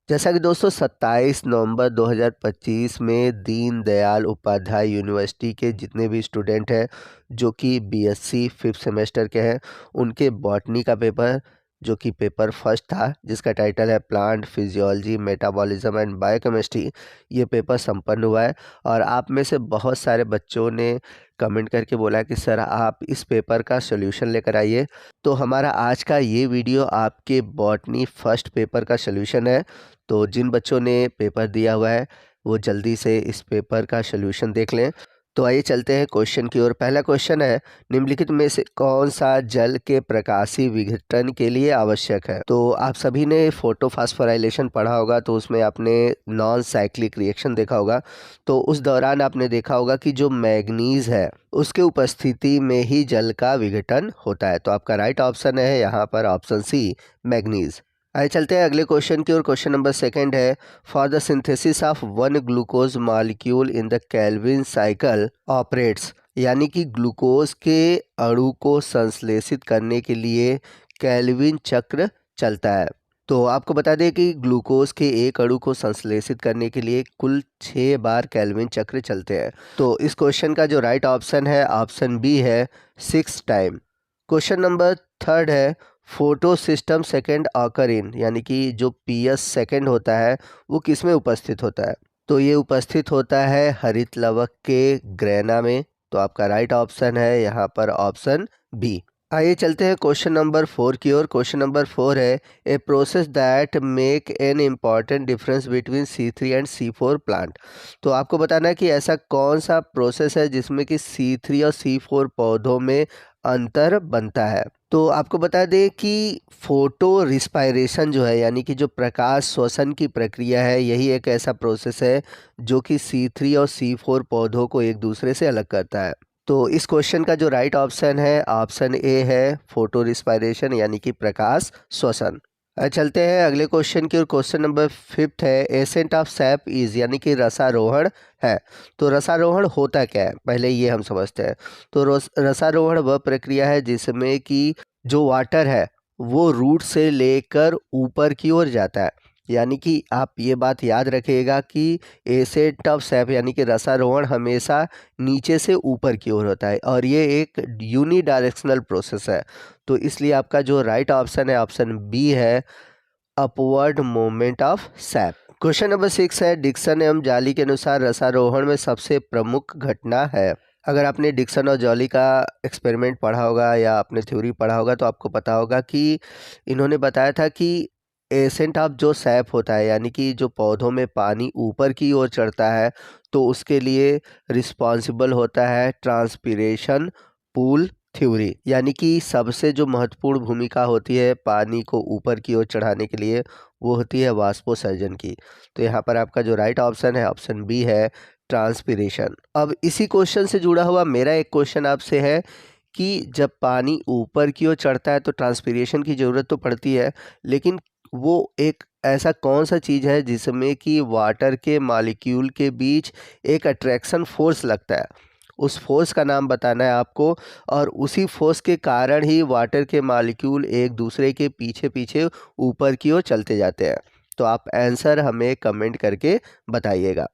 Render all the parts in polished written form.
जैसा कि दोस्तों 27 नवंबर 2025 में दीनदयाल उपाध्याय यूनिवर्सिटी के जितने भी स्टूडेंट हैं जो कि बीएससी 5th सेमेस्टर के हैं, उनके बॉटनी का पेपर जो कि पेपर फर्स्ट था, जिसका टाइटल है plant physiology metabolism and biochemistry, ये पेपर संपन्न हुआ है। और आप में से बहुत सारे बच्चों ने कमेंट करके बोला कि सर आप इस पेपर का सॉल्यूशन लेकर आइए। तो हमारा आज का ये वीडियो आपके बॉटनी फर्स्ट पेपर का सॉल्यूशन है। तो जिन बच्चों ने पेपर दिया हुआ है वो जल्दी से इस पेपर का सॉल्यूशन देख लें। तो आइए चलते हैं क्वेश्चन की ओर। पहला क्वेश्चन है, निम्नलिखित में से कौन सा जल के प्रकाशीय विघटन के लिए आवश्यक है। तो आप सभी ने फोटोफॉस्फोराइलेशन पढ़ा होगा, तो उसमें आपने नॉन साइक्लिक रिएक्शन देखा होगा। तो उस दौरान आपने देखा होगा कि जो मैग्नीज है उसके उपस्थिति में ही जल का विघटन होता है। तो आपका राइट ऑप्शन है यहाँ पर ऑप्शन सी, मैग्नीज। आइए चलते हैं अगले क्वेश्चन की ओर। क्वेश्चन नंबर सेकंड है, for the synthesis of one glucose molecule in the Calvin cycle operates, यानी कि ग्लूकोज के अणु को संश्लेषित करने के लिए केल्विन चक्र चलता है। तो आपको बता दें कि ग्लूकोज के एक अणु को संश्लेषित करने के लिए कुल 6 बार केल्विन चक्र चलते हैं। तो इस क्वेश्चन का जो राइट ऑप्शन है ऑप्शन बी है, 6 टाइम। क्वेश्चन नंबर थर्ड है, photo system second occur in, यानी कि जो पीएस सेकेंड होता है वो किस में उपस्थित होता है। तो ये उपस्थित होता है हरित लवक के ग्रेना में। तो आपका राइट ऑप्शन है यहाँ पर ऑप्शन बी। आइए चलते हैं क्वेश्चन नंबर 4 की ओर। क्वेश्चन नंबर 4 है, a process that make an important difference between C3 and C4 plant. तो आपको बताना है कि ऐसा कौन सा प्रोसेस है जिसमें कि C3 और C4 पौधों में अंतर बनता है। तो आपको बता दें कि फोटो रिस्पायरेशन जो है, यानी कि जो प्रकाश श्वसन की प्रक्रिया है, यही एक ऐसा प्रोसेस है जो कि C3 और C4 पौधों को एक दूसरे से अलग करता है। तो इस क्वेश्चन का जो राइट ऑप्शन है ऑप्शन ए है, फोटो रिस्पायरेशन, यानी कि प्रकाश श्वसन। चलते हैं अगले क्वेश्चन की ओर। क्वेश्चन नंबर 5 है, एसेंट ऑफ सैप इज, यानी कि रसारोहण है। तो रसारोहण होता क्या है, पहले ये हम समझते हैं। तो रसारोहण वह प्रक्रिया है जिसमें कि जो वाटर है वो रूट से लेकर ऊपर की ओर जाता है। यानी कि आप ये बात याद रखिएगा कि एसेंट ऑफ सैप यानी कि रसारोहण हमेशा नीचे से ऊपर की ओर होता है और ये एक यूनिडायरेक्शनल प्रोसेस है। तो इसलिए आपका जो राइट ऑप्शन है ऑप्शन बी है, upward movement of SAP. Question number 6 है, डिक्सन एवं जॉली के अनुसार रसारोहण में सबसे प्रमुख घटना है। अगर आपने डिक्सन और जॉली का एक्सपेरिमेंट पढ़ा होगा या आपने थ्योरी पढ़ा होगा तो आपको पता होगा कि इन्होंने बताया था कि एसेंट ऑफ जो सैप होता है, यानी कि जो पौधों में पानी ऊपर की ओर चढ़ता है, तो उसके लिए रिस्पॉन्सिबल होता है ट्रांसपिरेशन पूल थ्योरी। यानी कि सबसे जो महत्वपूर्ण भूमिका होती है पानी को ऊपर की ओर चढ़ाने के लिए वो होती है वाष्पोसर्जन की। तो यहाँ पर आपका जो राइट ऑप्शन है ऑप्शन बी है, ट्रांसपिरेशन। अब इसी क्वेश्चन से जुड़ा हुआ मेरा एक क्वेश्चन आपसे है कि जब पानी ऊपर की ओर चढ़ता है तो ट्रांसपिरेशन की ज़रूरत तो पड़ती है, लेकिन वो एक ऐसा कौन सा चीज़ है जिसमें कि वाटर के मॉलिक्यूल के बीच एक अट्रैक्शन फोर्स लगता है, उस फोर्स का नाम बताना है आपको। और उसी फोर्स के कारण ही वाटर के मॉलिक्यूल एक दूसरे के पीछे पीछे ऊपर की ओर चलते जाते हैं। तो आप आंसर हमें कमेंट करके बताइएगा।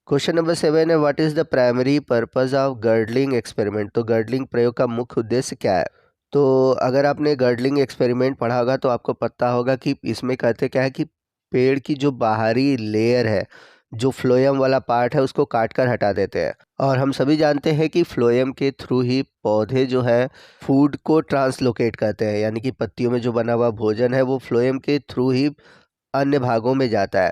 क्वेश्चन नंबर 7 है, what is the primary purpose of girdling experiment. तो गर्डलिंग प्रयोग का मुख्य उद्देश्य क्या है। तो अगर आपने गर्डलिंग एक्सपेरिमेंट पढ़ा होगा तो आपको पता होगा कि इसमें कहते क्या है कि पेड़ की जो बाहरी लेयर है, जो फ्लोएम वाला पार्ट है, उसको काट कर हटा देते हैं। और हम सभी जानते हैं कि फ्लोएम के थ्रू ही पौधे जो है फूड को ट्रांसलोकेट करते हैं, यानी कि पत्तियों में जो बना हुआ भोजन है वो फ्लोएम के थ्रू ही अन्य भागों में जाता है।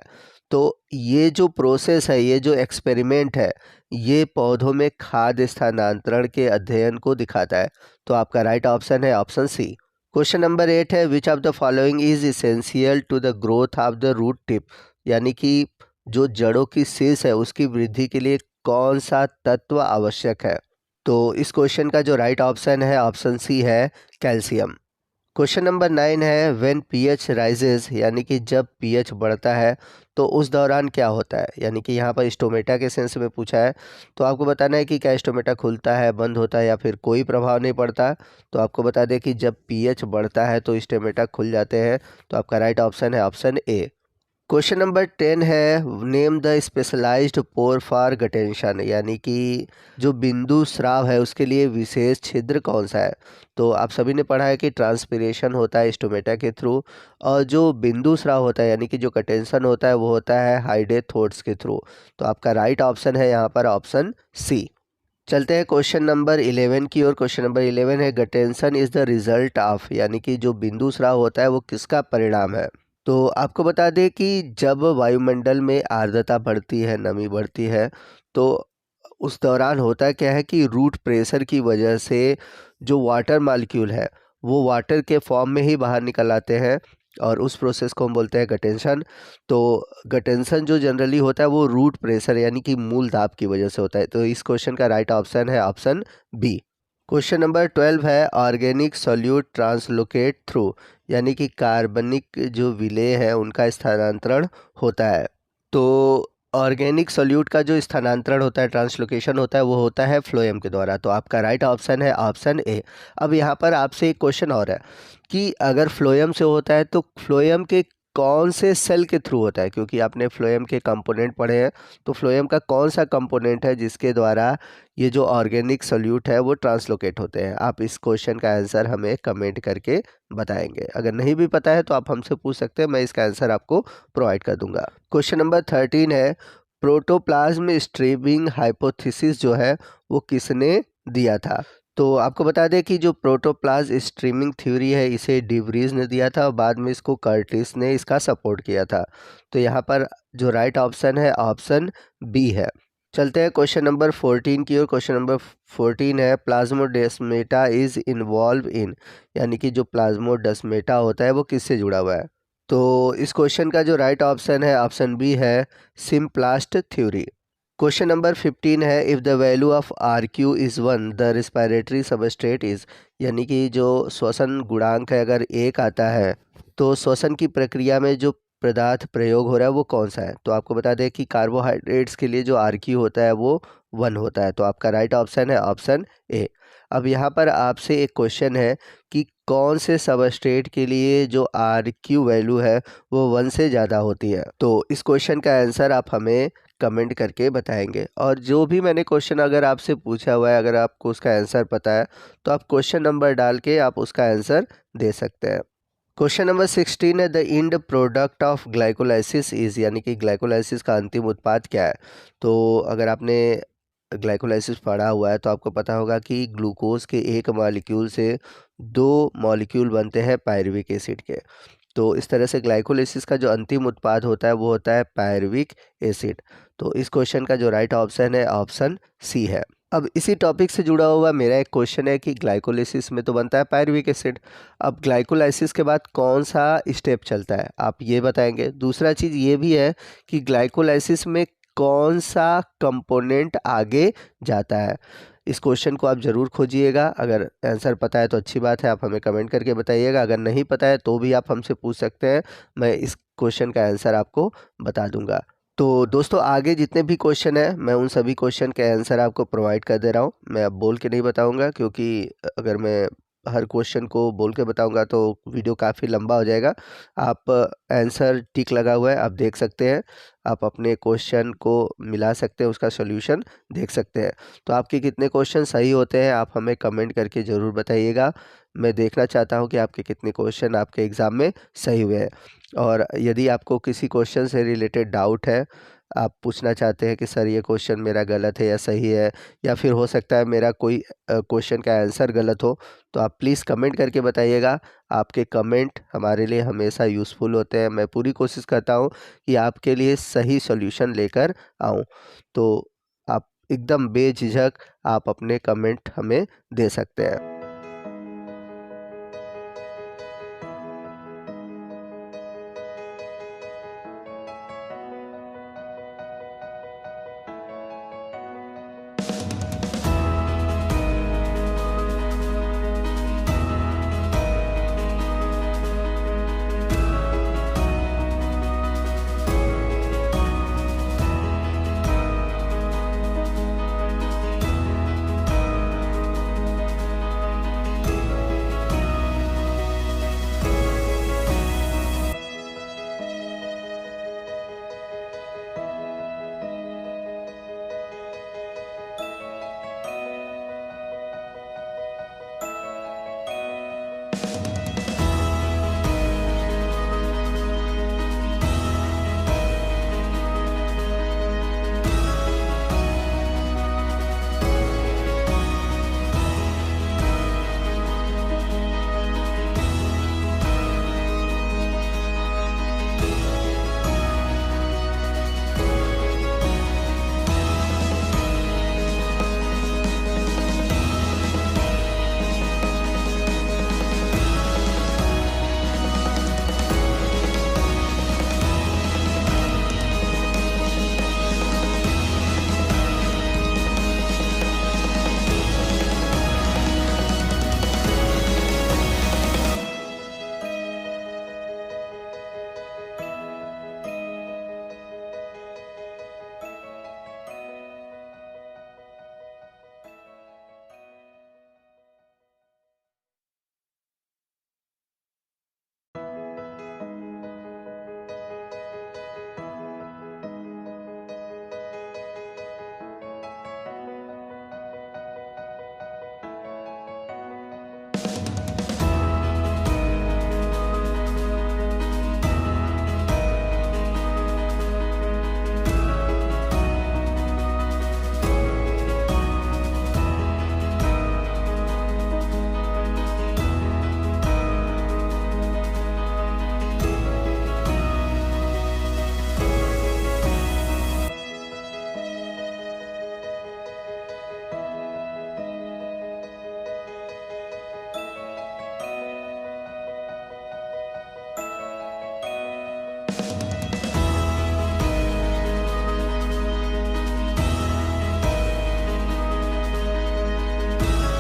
तो ये जो प्रोसेस है, ये जो एक्सपेरिमेंट है, ये पौधों में खाद्य स्थानांतरण के अध्ययन को दिखाता है। तो आपका राइट ऑप्शन है ऑप्शन सी। क्वेश्चन नंबर 8 है, which of the following is essential to the growth of the root tip, यानी कि जो जड़ों की शीर्ष है उसकी वृद्धि के लिए कौन सा तत्व आवश्यक है। तो इस क्वेश्चन का जो राइट ऑप्शन है ऑप्शन सी है, कैल्शियम। क्वेश्चन नंबर 9 है, व्हेन पीएच राइजेज, यानी कि जब पीएच बढ़ता है तो उस दौरान क्या होता है। यानी कि यहाँ पर स्टोमेटा के सेंस में पूछा है। तो आपको बताना है कि क्या स्टोमेटा खुलता है, बंद होता है या फिर कोई प्रभाव नहीं पड़ता। तो आपको बता दें कि जब पीएच बढ़ता है तो स्टोमेटा खुल जाते हैं। तो आपका राइट ऑप्शन है ऑप्शन ए। क्वेश्चन नंबर 10 है name the specialised pore for gustation, यानी कि जो बिंदु स्राव है उसके लिए विशेष छिद्र कौन सा है। तो आप सभी ने पढ़ा है कि ट्रांसपीरेशन होता है स्टोमेटा के थ्रू, और जो बिंदु स्राव होता है यानी कि जो गटेंशन होता है वो होता है हाइडेथोड्स के थ्रू। तो आपका राइट ऑप्शन है यहाँ पर ऑप्शन सी। चलते हैं क्वेश्चन नंबर 11 की ओर। क्वेश्चन नंबर 11 है गटेंशन इज द रिजल्ट ऑफ, यानी कि जो बिंदु स्राव होता है वो किसका परिणाम है। तो आपको बता दें कि जब वायुमंडल में आर्द्रता बढ़ती है, नमी बढ़ती है, तो उस दौरान होता क्या है कि रूट प्रेशर की वजह से जो वाटर मॉलिक्यूल है वो वाटर के फॉर्म में ही बाहर निकल आते हैं, और उस प्रोसेस को हम बोलते हैं गटेंशन। तो गटेंशन जो जनरली होता है वो रूट प्रेशर यानी कि मूल दाब की वजह से होता है। तो इस क्वेश्चन का राइट ऑप्शन है ऑप्शन बी। क्वेश्चन नंबर 12 है ऑर्गेनिक सॉल्यूट ट्रांसलोकेट थ्रू, यानी कि कार्बनिक जो विलेय है उनका स्थानांतरण होता है। तो ऑर्गेनिक सॉल्यूट का जो स्थानांतरण होता है, ट्रांसलोकेशन होता है, वो होता है फ्लोएम के द्वारा। तो आपका राइट ऑप्शन है ऑप्शन ए। अब यहाँ पर आपसे एक क्वेश्चन और है कि अगर फ्लोएम से होता है तो फ्लोएम के कौन से सेल के थ्रू होता है, क्योंकि आपने फ्लोएम के कंपोनेंट पढ़े हैं। तो फ्लोएम का कौन सा कंपोनेंट है जिसके द्वारा ये जो ऑर्गेनिक सॉल्यूट है वो ट्रांसलोकेट होते हैं। आप इस क्वेश्चन का आंसर हमें कमेंट करके बताएंगे। अगर नहीं भी पता है तो आप हमसे पूछ सकते हैं, मैं इसका आंसर आपको प्रोवाइड कर दूंगा। क्वेश्चन नंबर 13 है प्रोटोप्लाज्म स्ट्रीमिंग हाइपोथेसिस जो है वो किसने दिया था। तो आपको बता दें कि जो प्रोटोप्लाज्म स्ट्रीमिंग थ्योरी है इसे डिवरीज ने दिया था और बाद में इसको कर्टिस ने इसका सपोर्ट किया था। तो यहाँ पर जो राइट ऑप्शन है ऑप्शन बी है। चलते हैं क्वेश्चन नंबर 14 की ओर। क्वेश्चन नंबर 14 है प्लाज्मोडेस्मेटा इज इन्वॉल्व इन, यानी कि जो प्लाज्मोडेस्मेटा होता है वो किससे जुड़ा हुआ है। तो इस क्वेश्चन का जो राइट ऑप्शन है ऑप्शन बी है सिम्प्लास्ट थ्योरी। क्वेश्चन नंबर 15 है if the value of R Q is 1 the respiratory substrate is, यानी कि जो श्वसन गुणांक है अगर 1 आता है तो श्वसन की प्रक्रिया में जो पदार्थ प्रयोग हो रहा है वो कौन सा है। तो आपको बता दें कि कार्बोहाइड्रेट्स के लिए जो आर क्यू होता है वो 1 होता है। तो आपका राइट ऑप्शन है ऑप्शन ए। अब यहाँ पर आपसे एक क्वेश्चन है कि कौन से सबस्ट्रेट के लिए जो आर क्यू वैल्यू है वो 1 से ज़्यादा होती है। तो इस क्वेश्चन का आंसर आप हमें कमेंट करके बताएंगे। और जो भी मैंने क्वेश्चन अगर आपसे पूछा हुआ है, अगर आपको उसका आंसर पता है तो आप क्वेश्चन नंबर डाल के आप उसका आंसर दे सकते हैं। क्वेश्चन नंबर 16 है the end product of glycolysis is, यानी कि ग्लाइकोलाइसिस का अंतिम उत्पाद क्या है। तो अगर आपने ग्लाइकोलाइसिस पढ़ा हुआ है तो आपको पता होगा कि ग्लूकोज के एक मॉलिक्यूल से 2 मॉलिक्यूल बनते हैं पायरुविक एसिड के। तो इस तरह से ग्लाइकोलाइसिस का जो अंतिम उत्पाद होता है वो होता है पायरुविक एसिड। तो इस क्वेश्चन का जो राइट ऑप्शन है ऑप्शन सी है। अब इसी टॉपिक से जुड़ा हुआ मेरा एक क्वेश्चन है कि ग्लाइकोलाइसिस में तो बनता है पायरुविक एसिड, अब ग्लाइकोलाइसिस के बाद कौन सा स्टेप चलता है आप ये बताएंगे। दूसरा चीज़ ये भी है कि ग्लाइकोलाइसिस में कौन सा कंपोनेंट आगे जाता है। इस क्वेश्चन को आप ज़रूर खोजिएगा। अगर आंसर पता है तो अच्छी बात है, आप हमें कमेंट करके बताइएगा। अगर नहीं पता है तो भी आप हमसे पूछ सकते हैं, मैं इस क्वेश्चन का आंसर आपको बता दूंगा। तो दोस्तों आगे जितने भी क्वेश्चन हैं मैं उन सभी क्वेश्चन के आंसर आपको प्रोवाइड कर दे रहा हूँ। मैं अब बोल के नहीं बताऊँगा, क्योंकि अगर मैं हर क्वेश्चन को बोल के बताऊंगा तो वीडियो काफ़ी लंबा हो जाएगा। आप आंसर टिक लगा हुआ है, आप देख सकते हैं, आप अपने क्वेश्चन को मिला सकते हैं, उसका सॉल्यूशन देख सकते हैं। तो आपके कितने क्वेश्चन सही होते हैं आप हमें कमेंट करके ज़रूर बताइएगा। मैं देखना चाहता हूं कि आपके कितने क्वेश्चन आपके एग्ज़ाम में सही हुए हैं। और यदि आपको किसी क्वेश्चन से रिलेटेड डाउट है, आप पूछना चाहते हैं कि सर ये क्वेश्चन मेरा गलत है या सही है, या फिर हो सकता है मेरा कोई क्वेश्चन का आंसर गलत हो, तो आप प्लीज़ कमेंट करके बताइएगा। आपके कमेंट हमारे लिए हमेशा यूज़फुल होते हैं। मैं पूरी कोशिश करता हूँ कि आपके लिए सही सॉल्यूशन लेकर आऊँ। तो आप एकदम बेझिझक आप अपने कमेंट हमें दे सकते हैं।